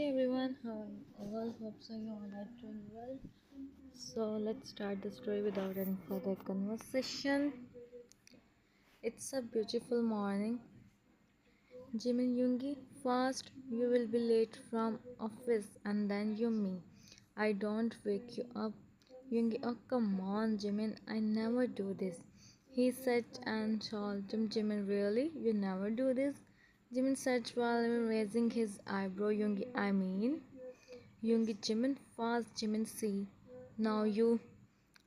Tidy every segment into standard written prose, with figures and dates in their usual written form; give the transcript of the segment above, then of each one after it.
Hey everyone, how all hope so you all are doing well. So let's start the story without any further conversation. It's a beautiful morning. Jimin Yoongi, first you will be late from office and then you me. I don't wake you up. Yoongi, oh come on Jimin, I never do this. He said and told him, Jimin, really? You never do this? Jimin said while raising his eyebrow. Yoongi, I mean. Yoongi, Jimin, fast Jimin, see. Now you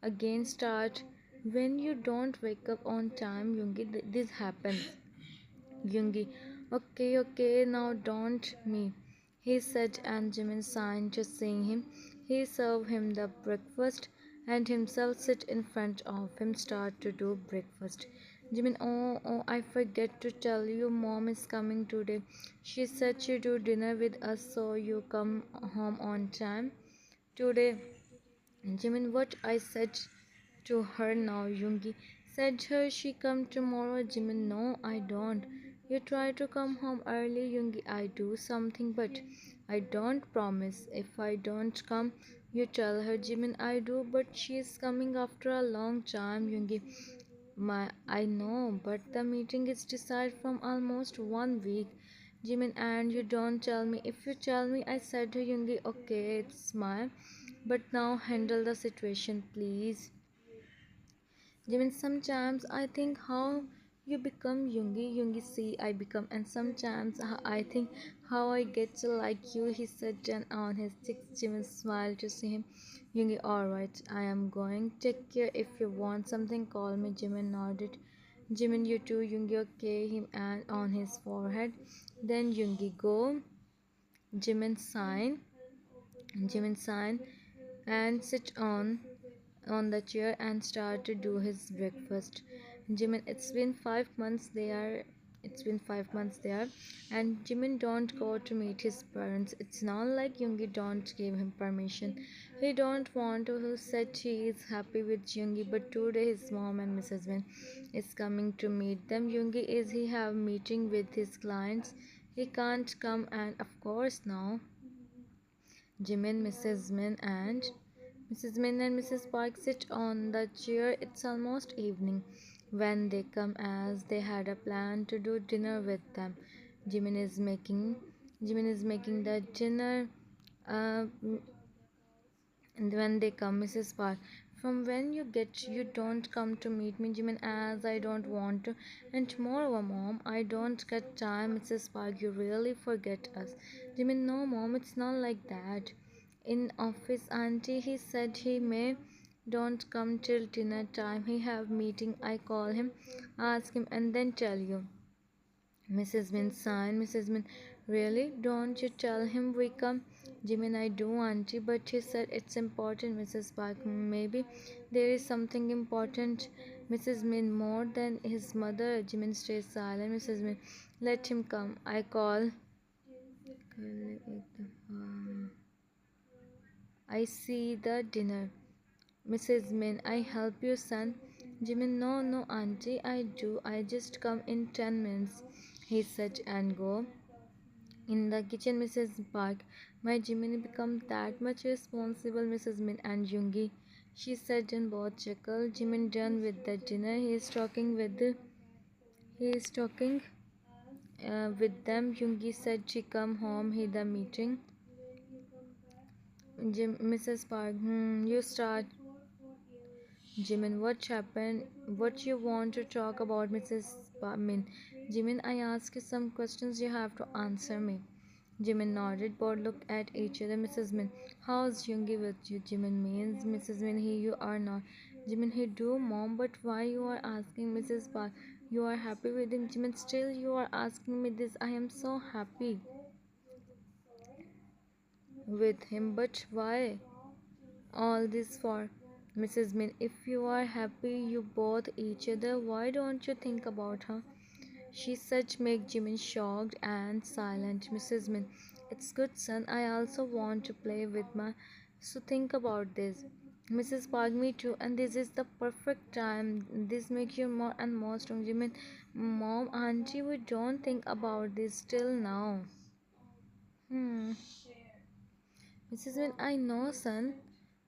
again start. When you don't wake up on time, Yoongi, this happens. Yoongi, okay, now don't me. He said, and Jimin signed to seeing him. He served him the breakfast and himself sit in front of him start to do breakfast. Jimin, oh, I forget to tell you, mom is coming today. She said she do dinner with us, so you come home on time today. Jimin, what I said to her now, Yoongi. Said her she come tomorrow. Jimin, no, I don't. You try to come home early, Yoongi. I do something, but I don't promise. If I don't come, you tell her, Jimin, I do, but she is coming after a long time, Yoongi. I know, but the meeting is decided from almost 1 week. Jimin, and you don't tell me. If you tell me, I said to Yoongi, okay, it's my. But now handle the situation, please. Jimin, sometimes I think how you become Yoongi, see I become, and sometimes I think how I get to like you. He said, down on his cheeks. Jimin smiled to see him. Yoongi, alright, I am going. Take care. If you want something, call me. Jimin nodded. Jimin, you too. Yoongi, okay, him and on his forehead. Then Yoongi, go. Jimin sign. Jimin sign and sit on the chair and start to do his breakfast. Jimin, it's been 5 months there, and Jimin don't go to meet his parents. It's not like Yoongi don't give him permission. He don't want to. Who said he is happy with Yoongi, but today his mom and Mrs. Min is coming to meet them. Yoongi is he have meeting with his clients. He can't come, and of course now Jimin, Mrs. Min and Mrs. Park sit on the chair. It's almost evening when they come as they had a plan to do dinner with them. Jimin is making Jimin is making the dinner uh, and when they come, Mrs. Park, from when you don't come to meet me, Jimin, as I don't want to. And tomorrow, mom, I don't get time, Mrs. Park, you really forget us. Jimin, no, mom, it's not like that. In office, auntie, he said he may don't come till dinner time. He have meeting. I call him, ask him, and then tell you. Mrs. Min sighed. Mrs. Min, really? Don't you tell him we come? Jimin, I do, auntie, but he said it's important, Mrs. Park. Maybe there is something important. Mrs. Min, more than his mother. Jimin stays silent. Mrs. Min, let him come. I call. I see the dinner. Mrs. Min, I help you, son. Jimin, no, auntie, I do. I just come in 10 minutes, he said, and go. In the kitchen, Mrs. Park, my Jiminy become that much responsible, Mrs. Min and Yoongi. She said and both chuckled. Jimin done with the dinner. He is talking with them. Yoongi said she come home. He the meeting. Mrs. Park, you start. Jimin, what happened? What you want to talk about, Mrs. Min? Jimin, I ask you some questions. You have to answer me. Jimin nodded. Both looked at each other. Mrs. Min, how's Yoongi with you? Jimin means Mrs. Min, he you are not. Jimin, he do, mom, but why you are asking Mrs. Park? You are happy with him. Jimin, still you are asking me this. I am so happy with him, but why? All this for Mrs. Min. If you are happy you both each other, why don't you think about her? She such make Jimin shocked and silent. Mrs. Min, it's good son. I also want to play with my so think about this. Mrs. Park, me too, and this is the perfect time. This makes you more and more strong. Jimin, mom, auntie, we don't think about this till now. Hmm. Mrs. Min, I know, son.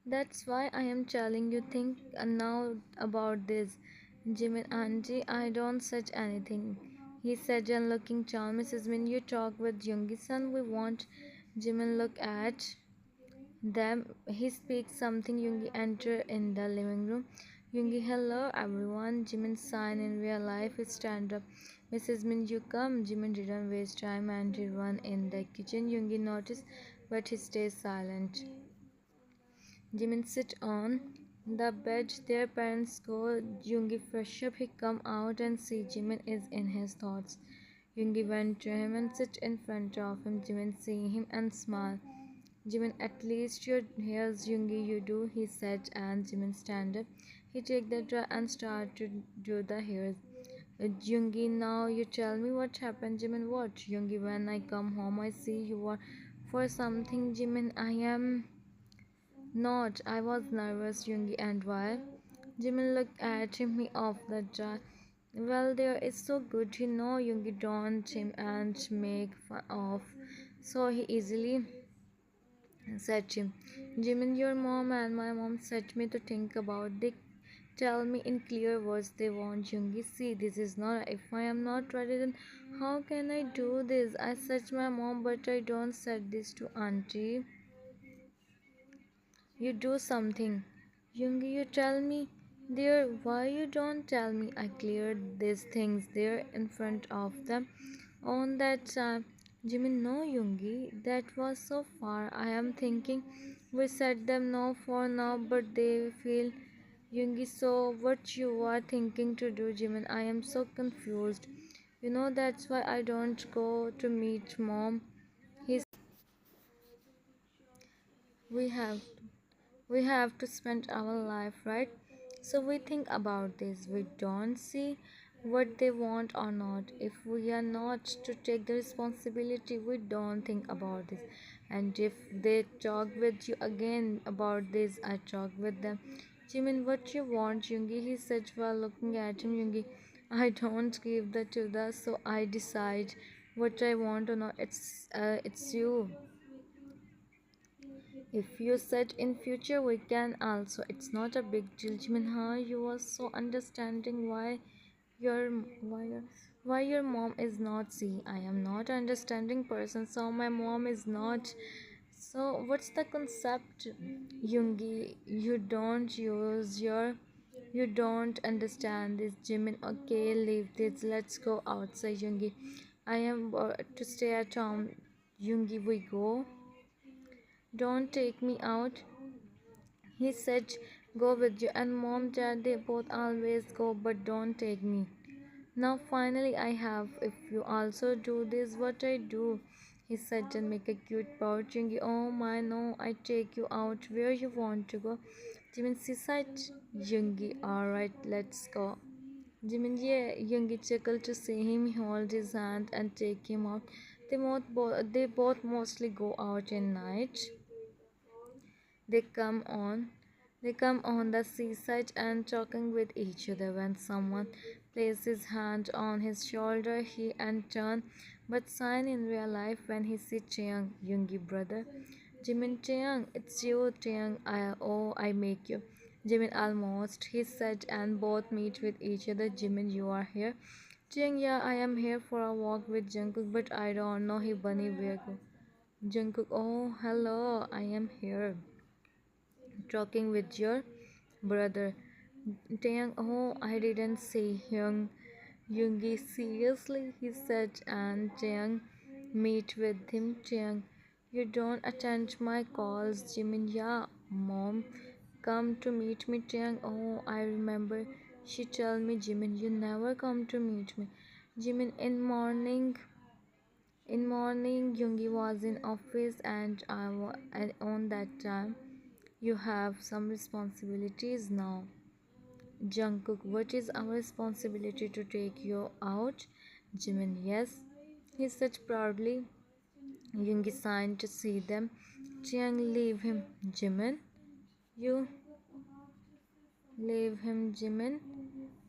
That's why I am telling you. Think now about this. Jimin, auntie, I don't such anything. He said, and looking down. Mrs. Min, you talk with Yoongi, son. We want. Jimin look at them. He speaks something. Yoongi enter in the living room. Yoongi, hello everyone. Jimin sign in real life. Stand up. Mrs. Min, you come. Jimin didn't waste time and he run in the kitchen. Yoongi noticed, but he stays silent. Jimin sit on the bed. Their parents go. Yoongi fresh up. He come out and see Jimin is in his thoughts. Yoongi went to him and sit in front of him. Jimin see him and smile. Jimin, at least your hairs, Yoongi, you do, he said, and Jimin stand up. He take the tray and start to do the hairs. Yoongi, now you tell me what happened. Jimin, what? Yoongi, when I come home, I see you are for something. Jimin, I am not. I was nervous. Yoongi, and why? Jimin looked at him. He off the jar. Well, there is so good. You know, Yoongi don't him and make fun of. So he easily said Jim. Jimin, your mom and my mom set me to think about. They tell me in clear words they want Yoongi. See, this is not. If I am not ready, then how can I do this? I said my mom, but I don't said this to auntie. You do something. Yoongi, you tell me. There, why you don't tell me? I cleared these things there in front of them. On that time, Jimin, no, Yoongi, that was so far. I am thinking we said them no for now, but they feel Yoongi. So, what you are thinking to do, Jimin? I am so confused. You know, that's why I don't go to meet mom. He's we have we have to spend our life, right? So we think about this. We don't see what they want or not. If we are not to take the responsibility, we don't think about this. And if they talk with you again about this, I talk with them. Jimin, what you want, Yoongi? He said while looking at him. Yoongi, I don't give that to the, so I decide what I want or not. It's you. If you said in future we can also, it's not a big deal. Jiminha, you are so understanding your why why your mom is not. See, I am not understanding person, so my mom is not. So what's the concept, Yoongi? You don't understand this, Jimin. Okay, leave this. Let's go outside, Yoongi. I am to stay at home. Yoongi, we go. Don't take me out. He said, go with you. And mom, dad, they both always go, but don't take me. Now, finally, I have. If you also do this, what I do? He said, and make a cute pouch. Yoongi, oh my, no, I take you out where you want to go. Jimin, she said, Yoongi, alright, let's go. Jimin, yeah, Yoongi chuckled to see him hold his hand and take him out. They both mostly go out at night. They come on they come on the seaside and talking with each other. When someone places his hand on his shoulder, he and turn but sign in real life when he sees Taeyang, Yoongi brother. Jimin, Taeyang, it's you, Taeyang. I make you. Jimin, almost, he said, and both meet with each other. Jimin, you are here. Taeyang, yeah, I am here for a walk with Jungkook, but I don't know he bunny where go. Jungkook, oh hello, I am here talking with your brother. Taeyang, oh, I didn't say Yoongi, seriously, he said, and Taeyang meet with him. Taeyang, you don't attend my calls. Jimin, yeah, mom, come to meet me. Taeyang, oh, I remember. She told me, Jimin, you never come to meet me. Jimin, in morning, Yoongi was in office and and on that time. You have some responsibilities now. Jungkook, what is our responsibility to take you out? Jimin, yes. He said proudly. Yoongi signed to see them. Chiang, leave him. Jimin, you leave him, Jimin.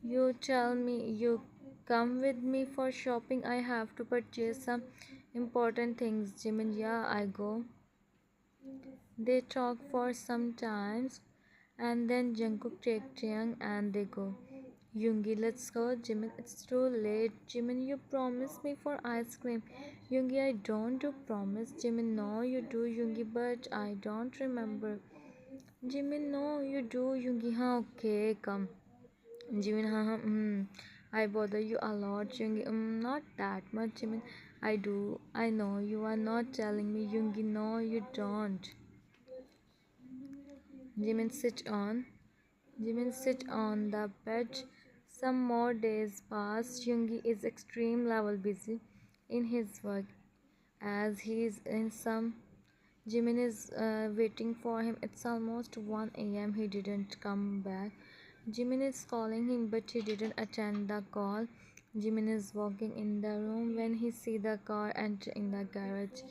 You tell me you come with me for shopping. I have to purchase some important things. Jimin, yeah, I go. They talk for some time and then Jungkook takes Jiang and they go. Yoongi, let's go. Jimin, it's too late. Jimin, you promised me for ice cream. Yoongi, I don't do promise. Jimin, no, you do. Yoongi, but I don't remember. Jimin, no, you do. Yoongi, huh, okay, come. Jimin, huh, I bother you a lot. Yoongi, not that much. Jimin, I do. I know you are not telling me. Yoongi, no, you don't. Jimin, sit on. Jimin sit on the bed. Some more days pass. Yoongi is extreme level busy in his work. As he is in some, Jimin is waiting for him. It's almost 1 a.m. He didn't come back. Jimin is calling him, but he didn't attend the call. Jimin is walking in the room when he see the car enter in the garage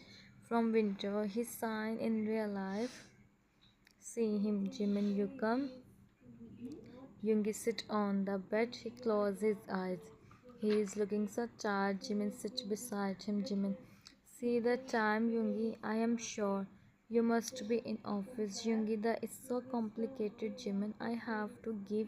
from window. He sign in real life. See him, Jimin, you come. Yoongi sits on the bed. He closes his eyes. He is looking so tired. Jimin sits beside him. Jimin, see the time, Yoongi. I am sure you must be in office. Yoongi, that is so complicated. Jimin, I have to give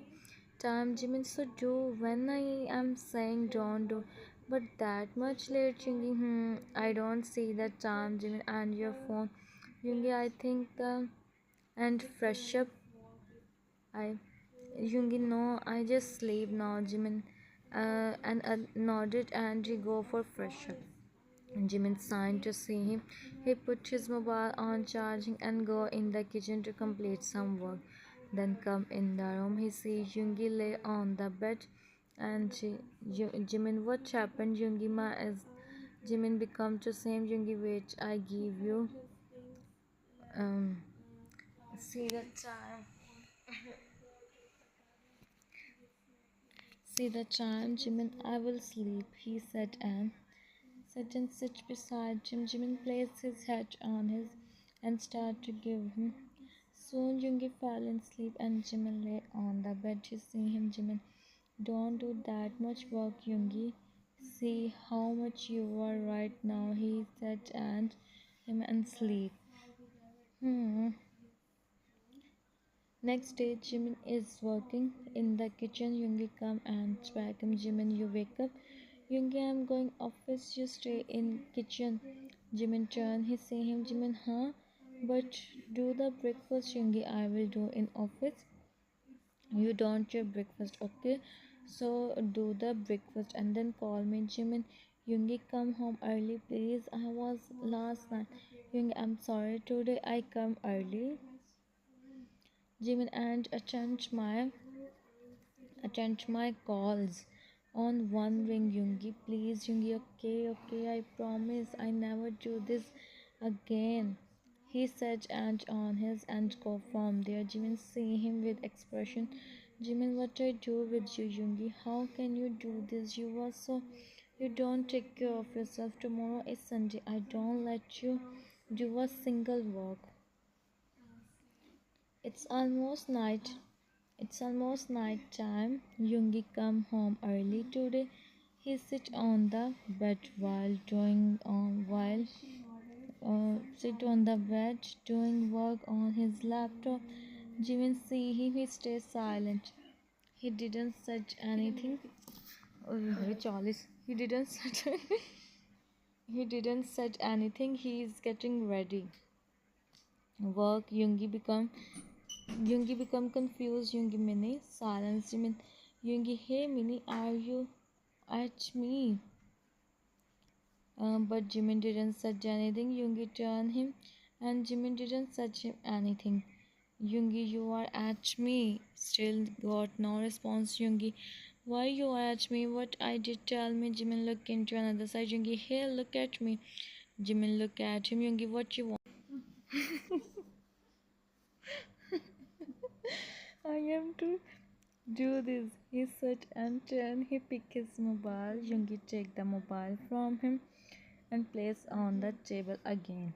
time. Jimin, so do when I am saying don't do. But that much late, Yoongi. I don't see the time, Jimin, and your phone. Yoongi, I think the and fresh up. I Yoongi, no, I just sleep now, Jimin. And nodded and he go for fresh up. Jimin signed to see him. He put his mobile on charging and go in the kitchen to complete some work. Then come in the room. He see Yoongi lay on the bed and Jimin, what happened? Yoongi ma is Jimin become to same Yoongi, wait, I give you um see the time. See the time, Jimin, I will sleep, he said, and sat and sit beside Jim. Jimin placed his head on his and started to give him. Soon Yoongi fell in sleep and Jimin lay on the bed to see him. Jimin, don't do that much work, Yoongi. See how much you are right now, he said, and him and sleep. Hmm. Next day, Jimin is working in the kitchen. Yoongi come and smack him. Jimin, you wake up. Yoongi, I'm going office. You stay in kitchen. Jimin turn. He say him. Jimin, huh? But do the breakfast, Yoongi. I will do in office. You don't your breakfast, okay? So do the breakfast and then call me, Jimin. Yoongi, come home early, please. I was last night. Yoongi, I'm sorry. Today I come early. Jimin, and attend my calls on one ring, Yoongi. Please, Yoongi, okay, okay, I promise I never do this again. He said and on his and go from there. Jimin see him with expression. Jimin, what I do with you, Yoongi? How can you do this? You don't take care of yourself. Tomorrow is Sunday. I don't let you do a single work. It's almost night. It's almost night time. Yoongi come home early today. He sit on the bed while sit on the bed doing work on his laptop. Jimin see him. He stays silent. He didn't search anything. Charles. He didn't search. He didn't search anything. He is getting ready. Work. Yoongi become confused. Yoongi, Mini silence. Jimin, Yoongi, hey Mini, are you at me? But Jimin didn't say anything. Yoongi turned him and Jimin didn't say him anything. Yoongi, you are at me. Still got no response. Yoongi, why you are at me? What I did, tell me. Jimin look into another side. Yoongi, hey, look at me. Jimin look at him. Yoongi, what you want? I am to do this. He said and then he picked his mobile. Yoongi take the mobile from him and place on the table again.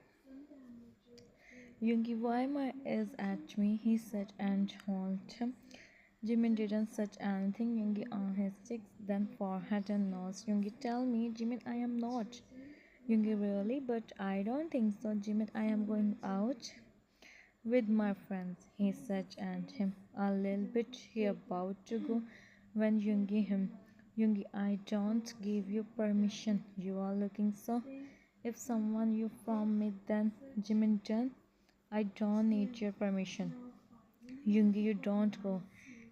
Yoongi, why my is at me? He said and hold him. Jimin didn't say anything. Yoongi on his cheeks, then forehead and nose. Yoongi, tell me, Jimin, I am not. Yoongi, really? But I don't think so, Jimin. I am going out with my friends, he said, and him a little bit he about to go when Yoongi, I don't give you permission. You are looking so. If someone you from me, then Jimin done. I don't need your permission. Yoongi, you don't go.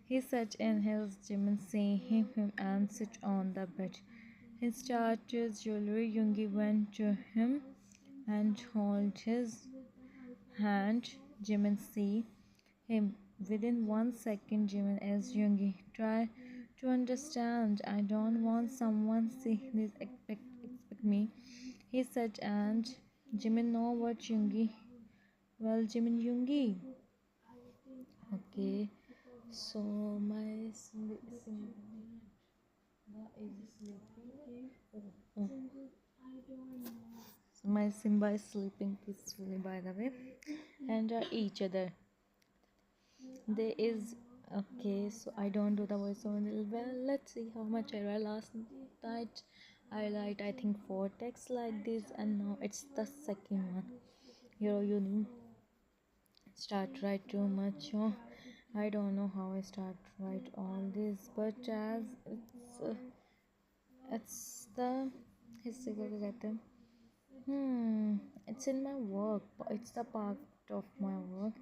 He said in his Jimin seeing him and sit on the bed. He started his jewelry. Yoongi went to him and held his hand. Jimin see him within 1 second. Jimin as Yoongi try to understand. I don't want someone see this expect me. He said and Jimin know what Yoongi. Well, Jimin Yoongi. Okay, so my is sleeping. Oh, so my Simba is sleeping peacefully, by the way, and each other. There is okay, so I don't do the voiceover. Well, let's see how much I write last night. I write I think 4 texts like this, and now it's the second one. You didn't start write too much. Oh, I don't know how I start write all this, but as it's the history it's in my work. It's the part of my work.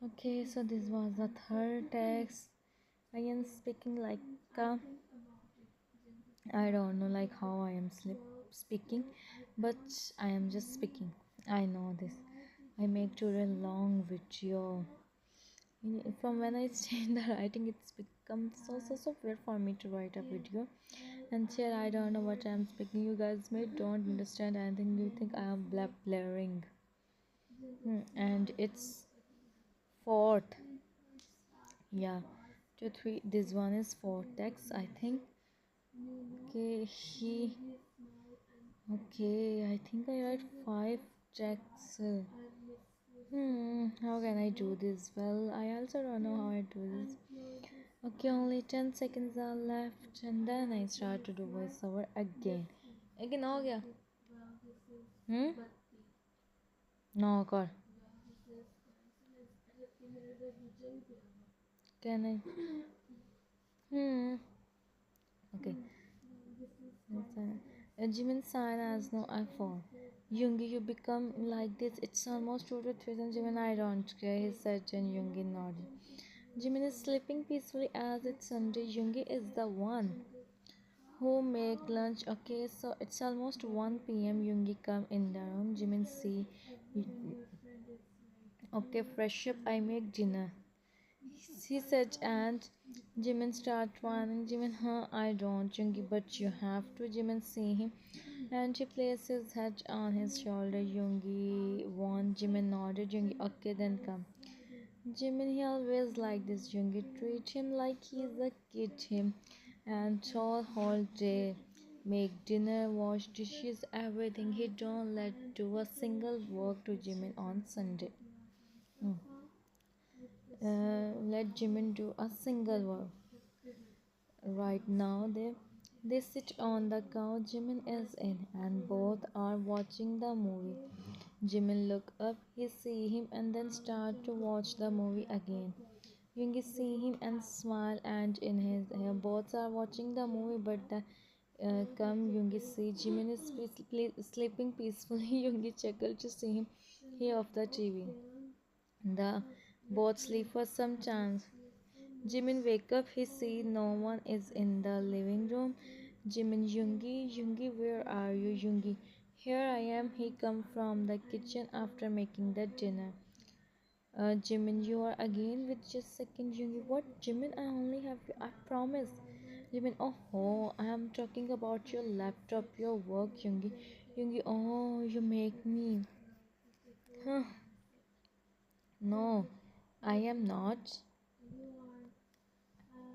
Okay, so this was the third text. I am speaking like uh, I don't know like how I am speaking, but I am just speaking. I know this. I make to a long video. From when I started the writing, it's become so weird for me to write a video. And here I don't know what I'm speaking. You guys may don't understand anything. You think I am blaring. And it's fourth. Yeah, 2 3. This one is four text, I think. Okay, okay, I think I write 5 texts. How can I do this? Well, I also don't know how I do this. Okay, only 10 seconds are left, and then I start to do voiceover again. Again, हो गया? Hmm? No, God. Can I? Okay. Jimin sign as no I fall. Yoongi, you become like this. It's almost 2 to 3. Jimin, I don't care. He said, and Yoongi nodded. Jimin is sleeping peacefully as it's Sunday. Yoongi is the one who make lunch. Okay, so it's almost 1 p.m. Yoongi come in the room. Jimin see. Okay, fresh up. I make dinner. He said, and Jimin start running. Jimin, huh? I don't, Yoongi, but you have to. Jimin see him, and he placed his head on his shoulder. Yoongi won. Jimin nodded. Yoongi, okay, then come. Jimin, he always like this. Yoongi treat him like he's a kid. Him and all whole day. Make dinner, wash dishes, everything. He don't let do a single work to Jimin on Sunday. Let Jimin do a single work. Right now, they sit on the couch. Jimin is in, and both are watching the movie. Jimin look up, he see him, and then start to watch the movie again. Yoongi see him and smile, and in his hair, both are watching the movie, but the come Yoongi see Jimin is sleeping peacefully. Yoongi chuckle to see him here off the TV. The both sleep for some chance. Jimin wake up, he see no one is in the living room. Jimin, Yoongi, where are you, Yoongi? Here I am. He come from the kitchen after making the dinner. Jimin, you are again with just second, Yoongi. What, Jimin? I only have you. I promise. Jimin, oh, I am talking about your laptop, your work, Yoongi. Yoongi, oh, you make me. Huh? No, I am not.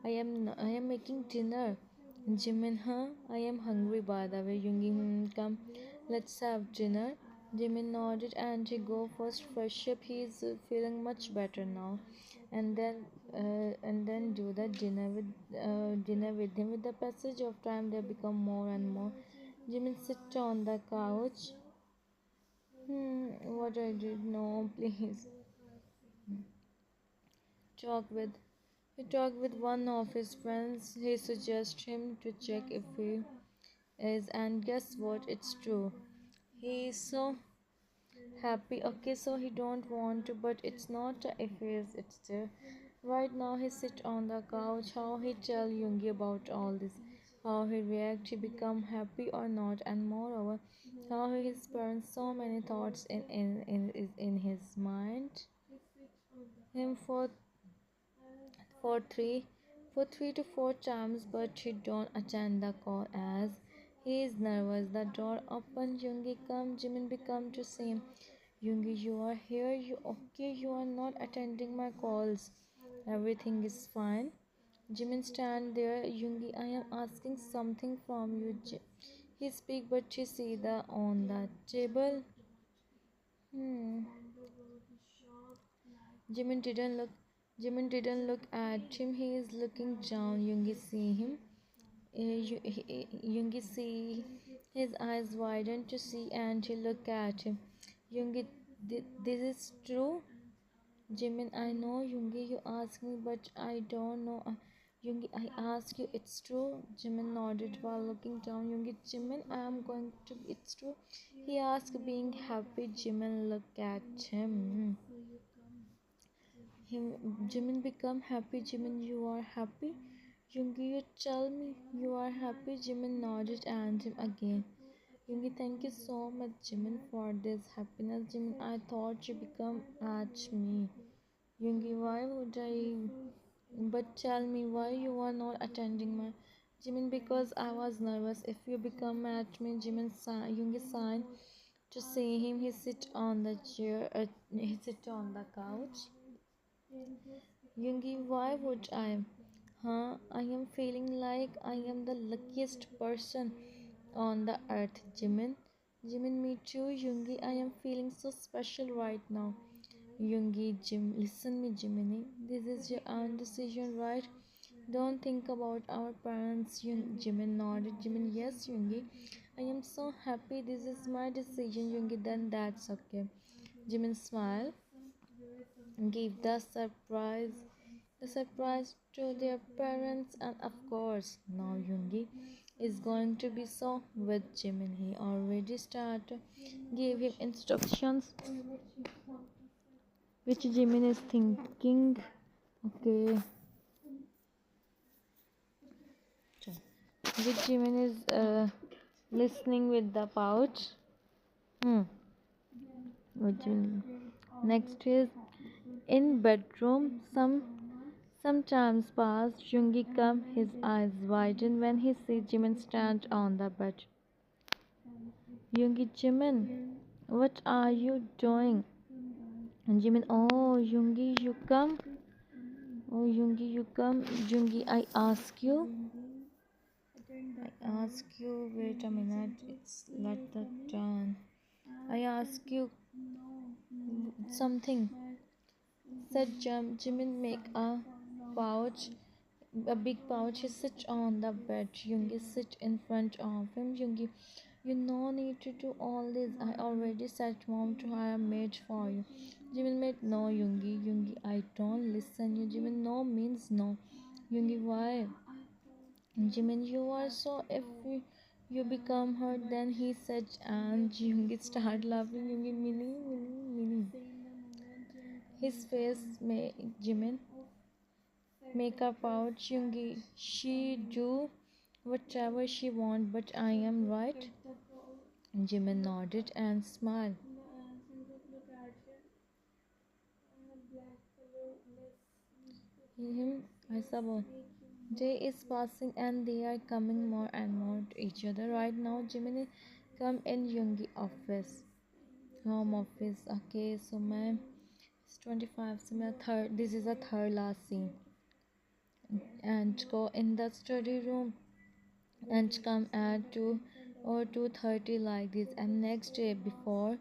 I am making dinner. Jimin, huh? I am hungry by the way. Yoongi, come, let's have dinner. Jimin nodded and he go first fresh up. He is feeling much better now, and then do the dinner with him. With the passage of time, they become more and more Jimin sit on the couch. What I did? No, please. Talk with. He talked with one of his friends. He suggests him to check if he is, and guess what? It's true. He is so happy. Okay, so he don't want to, but it's not if he is. It's there. Right now, he sit on the couch. How he tell Yoongi about all this? How he react? He become happy or not? And moreover, how his parents so many thoughts in his mind. Him for three for 3 to 4 times, but he don't attend the call as he is nervous. The door open. Yoongi come. Jimin become to say, Yoongi, you are here. You okay? You are not attending my calls. Everything is fine. Jimin stand there. Yoongi, I am asking something from you. He speak, but she see the on the table. Hmm. Jimin didn't look. Jimin didn't look at him. He is looking down. Yoongi see him. Yoongi see his eyes widen to see, and he look at him. Yoongi, this is true. Jimin, I know. Yoongi, you ask me, but I don't know. Yoongi, I ask you, it's true. Jimin nodded while looking down. Yoongi, Jimin, I am going to. It's true. He asked, being happy. Jimin looked at him. Jimin become happy. Jimin, you are happy. Yoongi, you tell me you are happy. Jimin nodded and him again. Yoongi, thank you so much, Jimin, for this happiness. Jimin, I thought you become at me. Yoongi, why would I? But tell me why you are not attending my. Jimin, because I was nervous. If you become at me, Yoongi sign to see him. He sit on the chair. He sit on the couch. Yoongi, why would I? Huh? I am feeling like I am the luckiest person on the earth, Jimin. Jimin, me too, Yoongi. I am feeling so special right now. Yoongi, listen me, Jiminy. This is your own decision, right? Don't think about our parents. Jimin nodded. Jimin, yes, Yoongi. I am so happy. This is my decision, Yoongi. Then that's okay. Jimin smiled. Give the surprise to their parents, and of course now Yoongi is going to be so with Jimin. He already started gave him instructions which Jimin is thinking. Okay, which Jimin is listening with the pouch. Hmm. Next is in bedroom. Sometimes past Jungi come, his eyes widen when he sees Jimin stand on the bed. Jungi, Jimin, what are you doing? And Jimin, oh Jungi, you come. Oh Jungi, you come. Jungi, I ask you, wait a minute, it's let the turn. I ask you something. Said Jimin, make pouch a big pouch. He sits on the bed. Yoongi sit in front of him. Yoongi, you no need to do all this. I already said mom to hire a maid for you. Jimin made no. Yoongi, I don't listen. You Jimin, no means no. Yoongi, why? Jimin, you are so if you become her, then he said, and Yoongi started laughing. Yoongi, mini. His face made Jimin makeup out. Yoongi, she do whatever she want, but I am right. Jimin nodded and smiled. Him, I suppose. Day is passing and they are coming more and more to each other. Right now, Jimin come in Yoongi office, home office. Okay, so my it's 25. So my third. This is a third last scene, and go in the study room and come at 2 or 2:30 like this. And next day before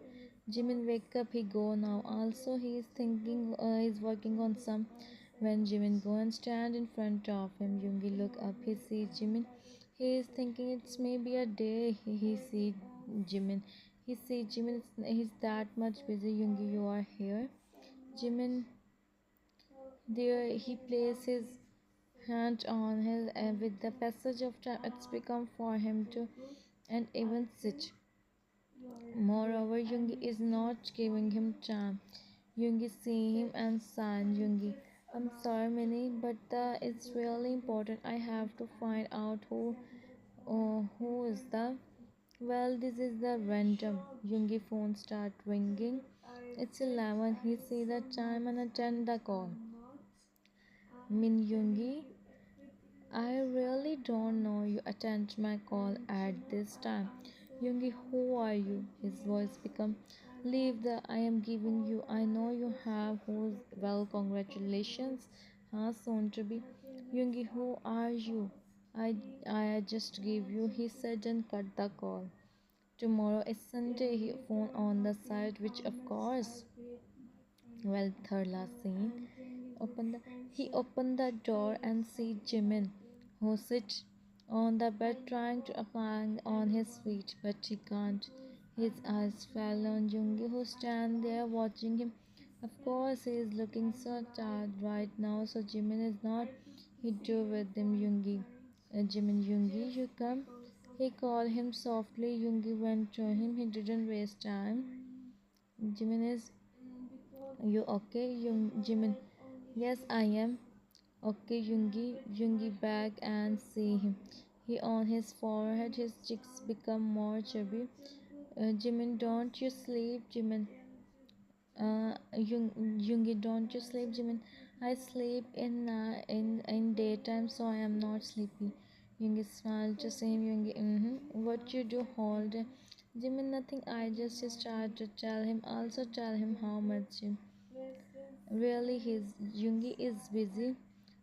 Jimin wake up, he go now. Also he is thinking he's working on some. When Jimin go and stand in front of him, Yoongi look up. He sees Jimin He is thinking it's maybe a day. He see Jimin. He see Jimin. He's that much busy. Yoongi, you are here. Jimin, there he places his hand on his, and with the passage of time, it's become for him to and even sit. Moreover, Yoongi is not giving him time. Yoongi see him and sign Yoongi. I'm sorry, Minnie, but it's really important. I have to find out who is the. Well, this is the random. Yoongi phone start ringing. It's 11. He see the time and attend the call. Min Yoongi, I really don't know you attend my call at this time. Yoongi, who are you? His voice become leave the I am giving you. I know you have who's well congratulations. Huh, soon to be. Yoongi, who are you? I I just gave you, he said and cut the call. Tomorrow is Sunday, he phone on the side, which of course. Well, third last scene. He opened the door and see Jimin, who sits on the bed trying to apply on his feet, but he can't. His eyes fell on Yoongi, who stand there watching him. Of course, he is looking so tired right now, so Jimin is not. He do with him, Yoongi. Jimin, Yoongi, you come. He called him softly. Yoongi went to him. He didn't waste time. Jimin is you okay, Jimin? Yes, I am. Okay, Yoongi. Yoongi back and see him. He on his forehead, his cheeks become more chubby. Jimin, don't you sleep, Jimin? Yoongi, don't you sleep, Jimin? I sleep in daytime, so I am not sleepy. Yoongi smiled to see him. Yoongi, what you do all day? Jimin, nothing. I just started to tell him. Also tell him how much. Really, his Yoongi is busy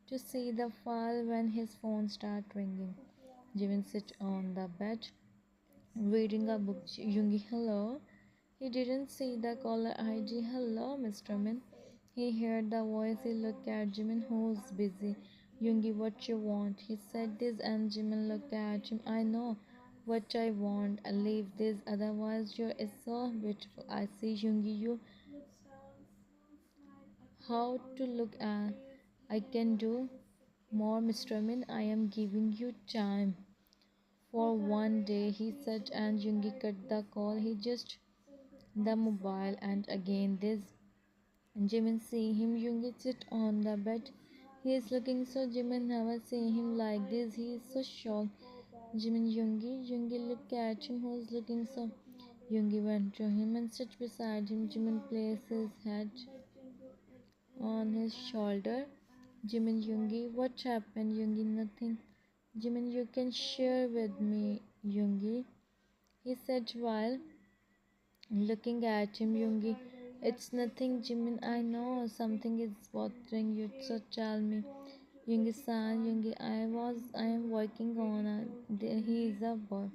to see the file when his phone start ringing. Jimin sit on the bed reading a book. Yoongi, hello. He didn't see the caller ID. Hello, Mr. Min. He heard the voice. He looked at Jimin, who's busy. Yoongi, what you want? He said this, and Jimin looked at him. I know what I want. I leave this, otherwise you're so beautiful. I see, Yoongi, you how to look at. I can do more, Mr. Min. I am giving you time for one day, he said, and Yoongi cut the call. He just the mobile, and again this. Jimin see him. Yoongi sit on the bed. He is looking so. Jimin never seen him like this. He is so shocked. Jimin, Yoongi look at him. Who's looking so? Yoongi went to him and sat beside him. Jimin placed his head on his shoulder. Jimin, Yoongi, what happened? Yoongi, nothing. Jimin, you can share with me, Yoongi, he said while looking at him. Yoongi, it's nothing, Jimin. I know something is bothering you, so tell me. Yoongi-san, Yoongi, I am working on he is a boy.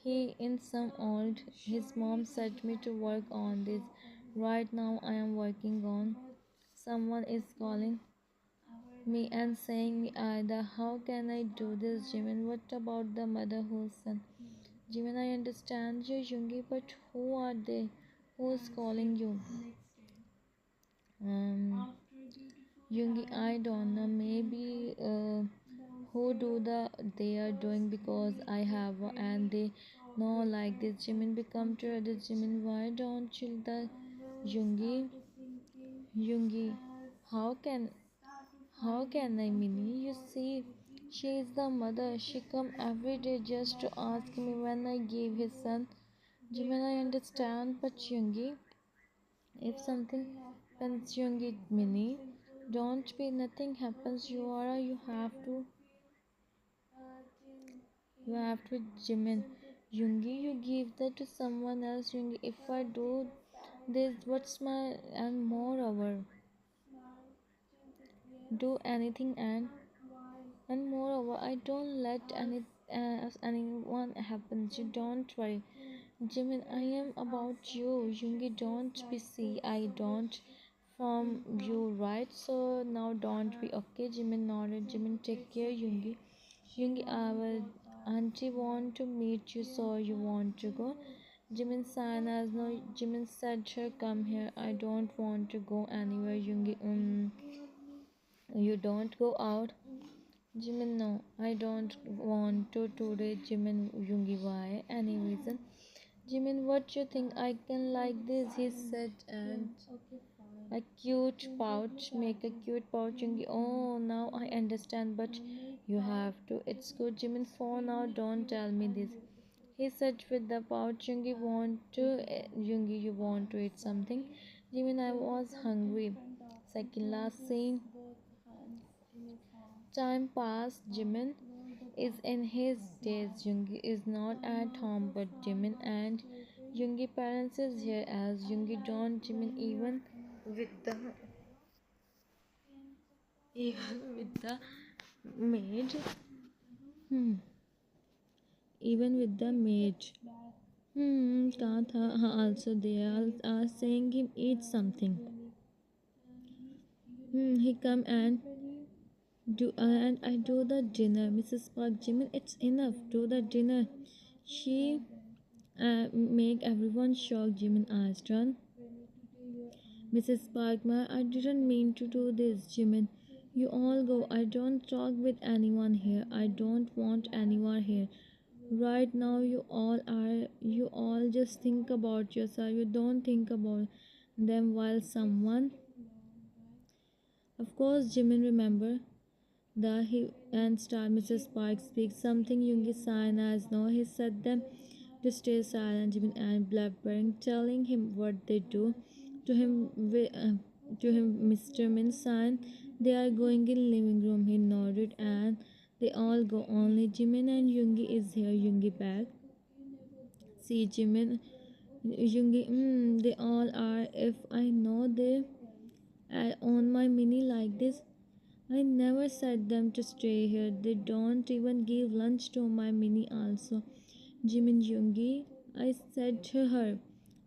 He in some old. His mom sent me to work on this. Right now, I am working on. Someone is calling me and saying me either. How can I do this, Jimin? What about the mother whose son? Jimin, I understand you, Yoongi, but who are they? Who's calling you? Um, Yoongi, I don't know. Maybe who do they are doing because I have and they know like this. Jimin become to the Jimin. Why don't you the Yoongi? Yoongi, how can how can I, Minnie? You see, she is the mother. She come every day just to ask me when I gave his son. Jimin, I understand, but Yoongi, if something happens, Yoongi, Minnie, don't be nothing happens. You have to, Jimin. Yoongi, you give that to someone else. Yoongi, if I do this, what's my and moreover, do anything and moreover, I don't let anyone happen. You don't worry. Jimin, I am about you. Yoongi, don't be see. I don't from you, right? So now don't be okay. Jimin nodded. Jimin, take care, Yoongi. Yoongi, I will. Auntie want to meet you, so you want to go? Jimin sighed as no. Jimin said, "Sure, come here. I don't want to go anywhere." Yoongi, you don't go out. Jimin, no, I don't want to today. Jimin, Yoongi, why? Any reason? Jimin, what you think I can like this? He said, and a cute pouch. Make a cute pouch, Yoongi. Oh, now I understand, but you have to. It's good, Jimin. For now, don't tell me this. He said with the pouch, Yoongi, Yoongi, you want to eat something? Jimin, I was hungry. Second last scene. Time passed. Jimin is in his days. Yoongi is not at home, but Jimin and Yoongi parents is here as Yoongi don't Jimin with the even with the maid. Hmm. Even with the maid. Tata also there are saying him eat something. He come and I do the dinner. Mrs. Park, Jimin, it's enough. Do the dinner. She make everyone shocked. Jimin asked her. Mrs. Parkman, I didn't mean to do this, Jimin. You all go. I don't talk with anyone here. I don't want anyone here. Right now you all just think about yourself. You don't think about them while someone. Of course, Jimin remember the he and star Mrs. Park speaks something Yoongi sign as no. He said them to stay silent, Jimin and blabbering, telling him what they do to him. To him, Mr. Min sign they are going in living room. He nodded and they all go. Only Jimin and Yoongi is here. Yoongi back. See Jimin, Yoongi. They all are. If I know they own my mini like this, I never said them to stay here. They don't even give lunch to my mini also. Jimin Yoongi, I said to her,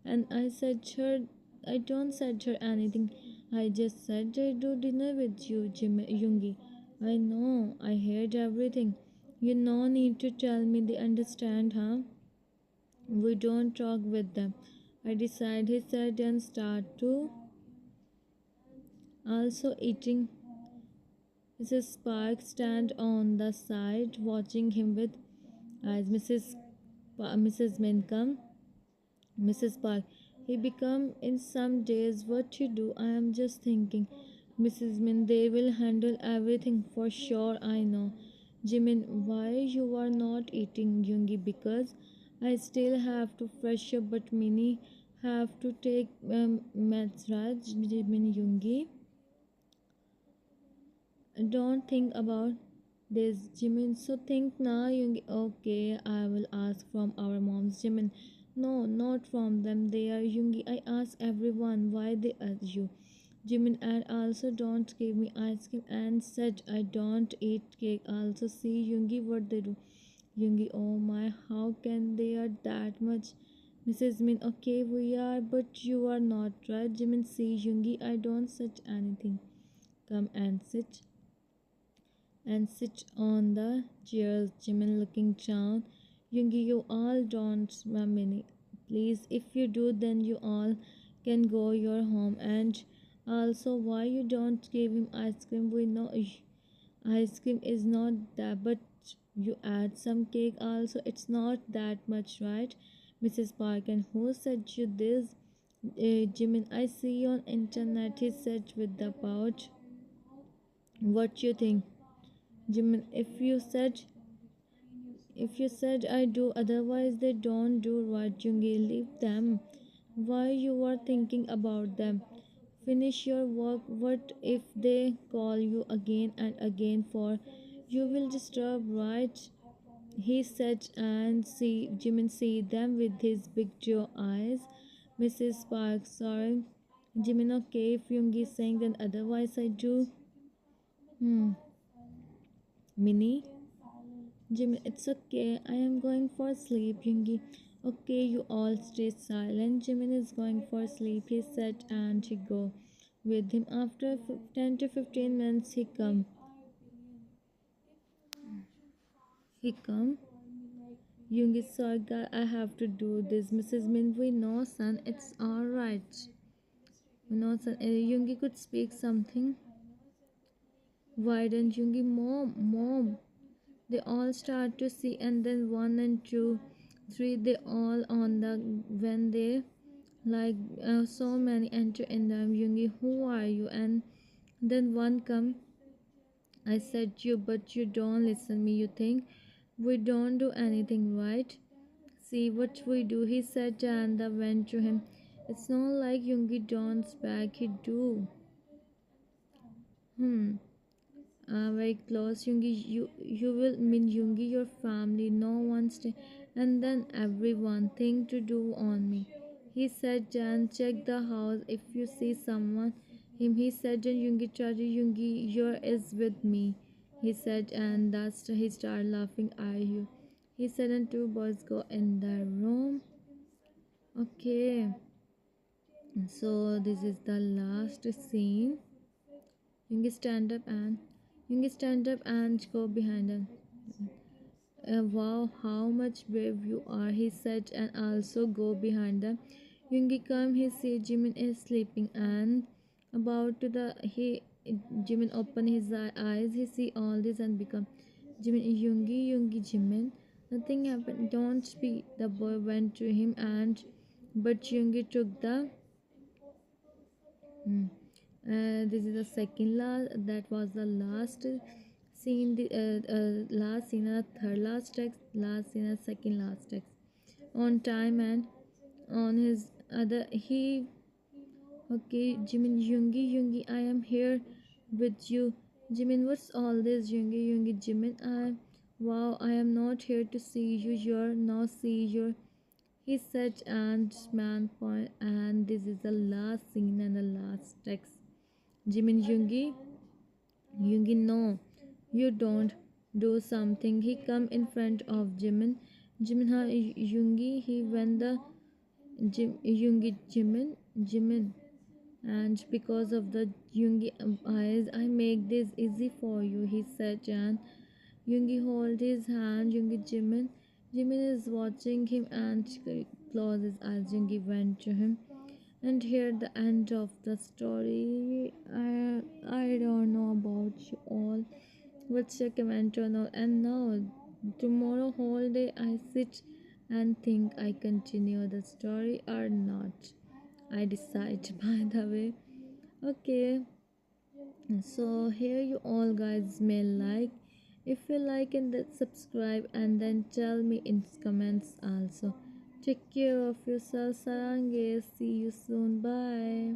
and I said to her, I don't said her anything. I just said I do dinner with you, Jimin Yoongi. I know, I heard everything. You no need to tell me. They understand, huh? We don't talk with them. I decide, he said, and start to also eating. Mrs. Sparks stand on the side watching him with eyes. Mrs. Mincome, Mrs. Park. He become in some days what you do. I am just thinking, Mrs. Min, they will handle everything for sure. I know. Jimin, why you are not eating, Yoongi? Because I still have to fresh up, but Minnie have to take maths, right? Jimin, Yoongi. Don't think about this, Jimin. So think now, Yoongi. Okay, I will ask from our moms, Jimin. No, not from them. They are Yoongi. I ask everyone why they ask you. Jimin, and also don't give me ice cream and said I don't eat cake. Also see Yoongi what they do. Yoongi, oh my, how can they are that much? Mrs. Min, okay, we are, but you are not, right? Jimin, see Yoongi, I don't such anything. Come and sit on the chairs. Jimin looking down. Yoongi, you all don't many. Please, if you do, then you all can go your home. And also, why you don't give him ice cream? We know ice cream is not that, but you add some cake also. It's not that much, right? Mrs. Park, and who said you this? Jimin, I see on internet. He said with the pouch. What you think? Jimin, if you said I do, otherwise they don't do right, Jungi. Leave them. Why you are thinking about them? Finish your work. What if they call you again and again for you will disturb, right? He said and see Jimin see them with his big jaw eyes. Mrs. Sparks, sorry. Jimin, okay, if Yoongi is saying then otherwise I do. Hmm. Minnie? Jimmy, it's okay. I am going for sleep, Yoongi. Okay, you all stay silent. Jimmy is going for sleep, he said, and he go with him. After 10 to 15 minutes, he come. Yoongi sorry guy, I have to do this. Mrs. Min, we know son, it's alright. We know son. Yoongi could speak something. Why don't Yoongi mom? They all start to see, and then one and two, three, they all on the when they like so many enter in them. Yoongi, who are you? And then one come. I said you, but you don't listen me. You think we don't do anything right? See what we do. He said, and went to him. It's not like Yoongi don't back. He do. Hmm. Very close. Yoongi, you will mean Yoongi, your family. No one stay. And then everyone thing to do on me. He said, Jan, check the house. If you see someone, him. He said, Jan, Yoongi, try to Yoongi, your is with me. He said, and that's he started laughing. Are you? He said, and two boys go in the room. Okay, so this is the last scene. You can stand up and go behind him. Wow, how much brave you are, he said, and also go behind them. Yoongi come, he see Jimin is sleeping, and about to the he Jimin open his eyes, he see all this and become Jimin. Yoongi Jimin. Nothing happened. Don't speak. The boy went to him, and but Yoongi took the. Hmm. This is the second last. That was the last scene. The last scene, third last text, last scene, second last text. On time and on his other he. Okay, Jimin, Yoongi, I am here with you. Jimin, what's all this? Yoongi, Jimin, wow, I am not here to see you. You're now see you. He said, and man point, and this is the last scene and the last text. Jimin, Yoongi, no, you don't do something. He come in front of Jimin. Jimin, ha, Yoongi, he went the Yoongi, Jimin, and because of the Yoongi eyes, I make this easy for you. He said, and Yoongi hold his hand. Jimin is watching him and closes his eyes. Yoongi went to him. And here the end of the story. I don't know about you all. What's your comment on all? And now tomorrow whole day I sit and think I continue the story or not. I decide by the way. Okay, so here you all guys may like. If you like and then subscribe and then tell me in comments also. Take care of yourself, Sarange. See you soon. Bye.